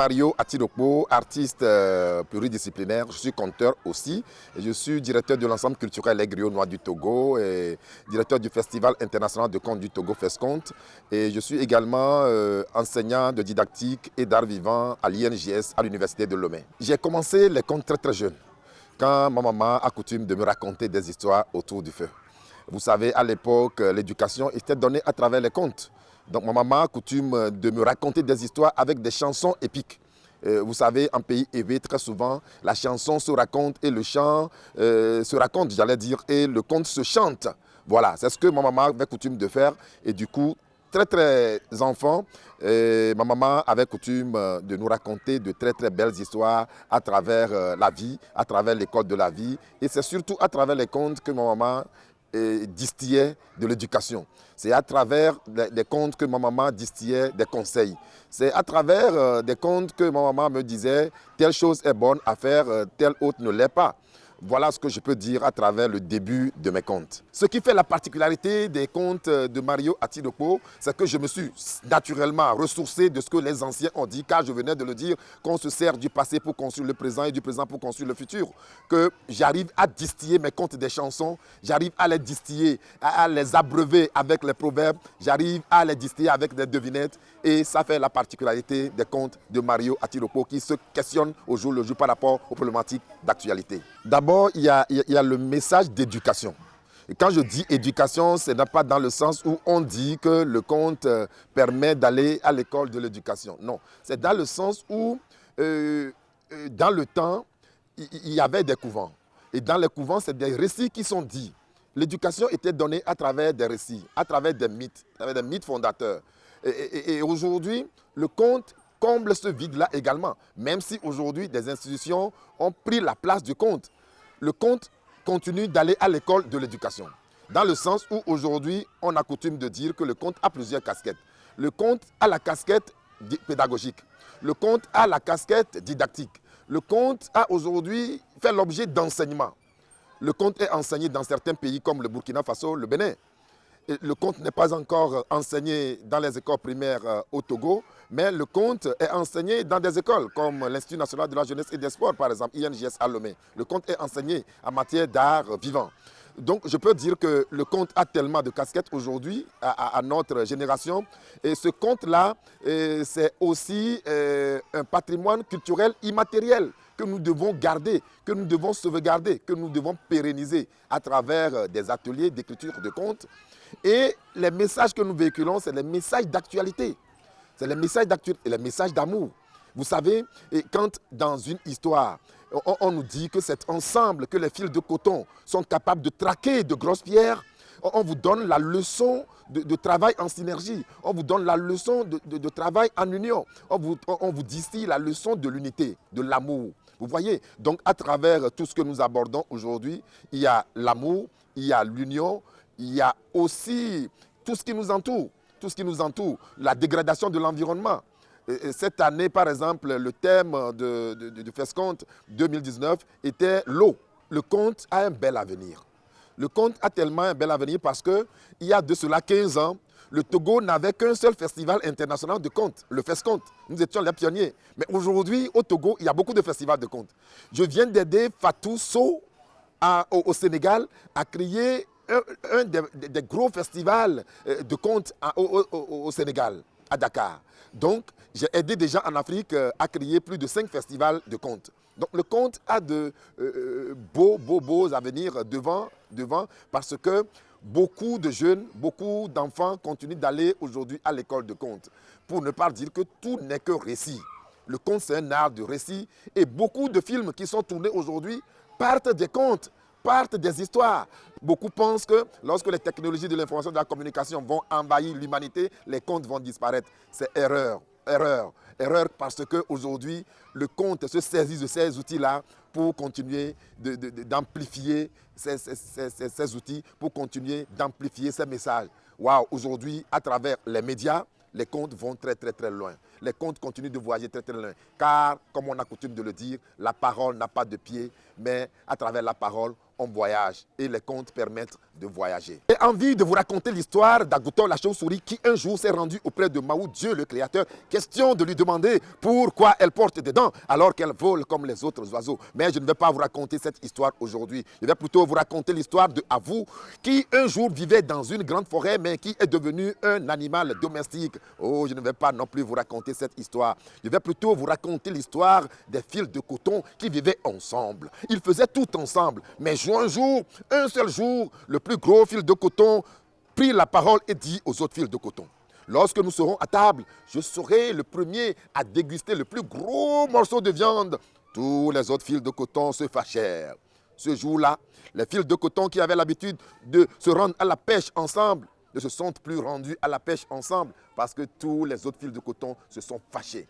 Mario Atilokpo, artiste pluridisciplinaire. Je suis conteur aussi. Et je suis directeur de l'ensemble culturel Les Griots Noirs du Togo et directeur du Festival international de contes du Togo FESCONTE. Et je suis également enseignant de didactique et d'art vivant à l'INJS à l'Université de Lomé. J'ai commencé les contes très très jeune, quand ma maman a coutume de me raconter des histoires autour du feu. Vous savez, à l'époque, l'éducation était donnée à travers les contes. Donc ma maman a coutume de me raconter des histoires avec des chansons épiques. Vous savez, en pays éveillé, très souvent, la chanson se raconte et le chant se raconte, j'allais dire, et le conte se chante. Voilà, c'est ce que ma maman avait coutume de faire. Et du coup, très enfants, ma maman avait coutume de nous raconter de très belles histoires à travers la vie, à travers l'école de la vie. Et c'est surtout à travers les contes que ma maman distillait de l'éducation. C'est à travers des contes que ma maman distillait des conseils. C'est à travers des contes que ma maman me disait telle chose est bonne à faire, telle autre ne l'est pas. Voilà ce que je peux dire à travers le début de mes contes. Ce qui fait la particularité des contes de Mario Atilokpo, c'est que je me suis naturellement ressourcé de ce que les anciens ont dit, car je venais de le dire, qu'on se sert du passé pour construire le présent et du présent pour construire le futur. Que j'arrive à distiller mes contes des chansons, j'arrive à les distiller, à les abreuver avec les proverbes, j'arrive à les distiller avec des devinettes. Et ça fait la particularité des contes de Mario Atilokpo qui se questionnent au jour le jour par rapport aux problématiques d'actualité. D'abord, il y a le message d'éducation. Et quand je dis éducation, ce n'est pas dans le sens où on dit que le conte permet d'aller à l'école de l'éducation. Non, c'est dans le sens où, dans le temps, il y avait des couvents. Et dans les couvents, c'est des récits qui sont dits. L'éducation était donnée à travers des récits, à travers des mythes fondateurs. Et aujourd'hui, le conte comble ce vide-là également, même si aujourd'hui des institutions ont pris la place du conte. Le conte continue d'aller à l'école de l'éducation, dans le sens où aujourd'hui on a coutume de dire que le conte a plusieurs casquettes. Le conte a la casquette pédagogique, le conte a la casquette didactique, le conte a aujourd'hui fait l'objet d'enseignement. Le conte est enseigné dans certains pays comme le Burkina Faso, le Bénin. Le conte n'est pas encore enseigné dans les écoles primaires au Togo, mais le conte est enseigné dans des écoles comme l'Institut national de la jeunesse et des sports, par exemple, INJS à Lomé. Le conte est enseigné en matière d'art vivant. Donc je peux dire que le conte a tellement de casquettes aujourd'hui à notre génération. Et ce conte-là, c'est aussi un patrimoine culturel immatériel que nous devons garder, que nous devons sauvegarder, que nous devons pérenniser à travers des ateliers d'écriture de contes. Et les messages que nous véhiculons, c'est les messages d'actualité. C'est les messages d'actualité et les messages d'amour. Vous savez, quand dans une histoire, on nous dit que c'est ensemble que les fils de coton sont capables de traquer de grosses pierres, on vous donne la leçon de travail en synergie. On vous donne la leçon de travail en union. On vous distille la leçon de l'unité, de l'amour. Vous voyez, donc à travers tout ce que nous abordons aujourd'hui, il y a l'amour, il y a l'union, il y a aussi tout ce qui nous entoure, la dégradation de l'environnement. Cette année, par exemple, le thème du FESCONTE 2019 était l'eau. Le conte a un bel avenir. Le conte a tellement un bel avenir parce qu'il y a de cela 15 ans, le Togo n'avait qu'un seul festival international de contes, le FESCONTE. Nous étions les pionniers. Mais aujourd'hui, au Togo, il y a beaucoup de festivals de contes. Je viens d'aider Fatou Sow au Sénégal à créer un des gros festivals de contes au Sénégal, à Dakar. Donc, j'ai aidé des gens en Afrique à créer plus de 5 festivals de contes. Donc, le conte a de beaux avenirs devant parce que beaucoup de jeunes, beaucoup d'enfants continuent d'aller aujourd'hui à l'école de contes. Pour ne pas dire que tout n'est que récit. Le conte, c'est un art de récit. Et beaucoup de films qui sont tournés aujourd'hui partent des contes, partent des histoires. Beaucoup pensent que lorsque les technologies de l'information et de la communication vont envahir l'humanité, les contes vont disparaître. C'est erreur. Erreur parce qu'aujourd'hui, le conte se saisit de ces outils-là pour continuer d'amplifier ces outils, pour continuer d'amplifier ces messages. Waouh, aujourd'hui, à travers les médias, les contes vont très loin. Les contes continuent de voyager très loin. Car, comme on a coutume de le dire, la parole n'a pas de pied, mais à travers la parole, on voyage et les contes permettent de voyager. J'ai envie de vous raconter l'histoire d'Agouton la chauve-souris qui un jour s'est rendu auprès de Mahou, Dieu le créateur, question de lui demander pourquoi elle porte des dents alors qu'elle vole comme les autres oiseaux. Mais je ne vais pas vous raconter cette histoire aujourd'hui. Je vais plutôt vous raconter l'histoire de Avou qui un jour vivait dans une grande forêt mais qui est devenu un animal domestique. Oh, je ne vais pas non plus vous raconter cette histoire. Je vais plutôt vous raconter l'histoire des fils de coton qui vivaient ensemble. Ils faisaient tout ensemble. Mais un seul jour, le plus gros fil de coton prit la parole et dit aux autres fils de coton: lorsque nous serons à table, je serai le premier à déguster le plus gros morceau de viande. Tous les autres fils de coton se fâchèrent. Ce jour-là, les fils de coton qui avaient l'habitude de se rendre à la pêche ensemble ne se sont plus rendus à la pêche ensemble parce que tous les autres fils de coton se sont fâchés.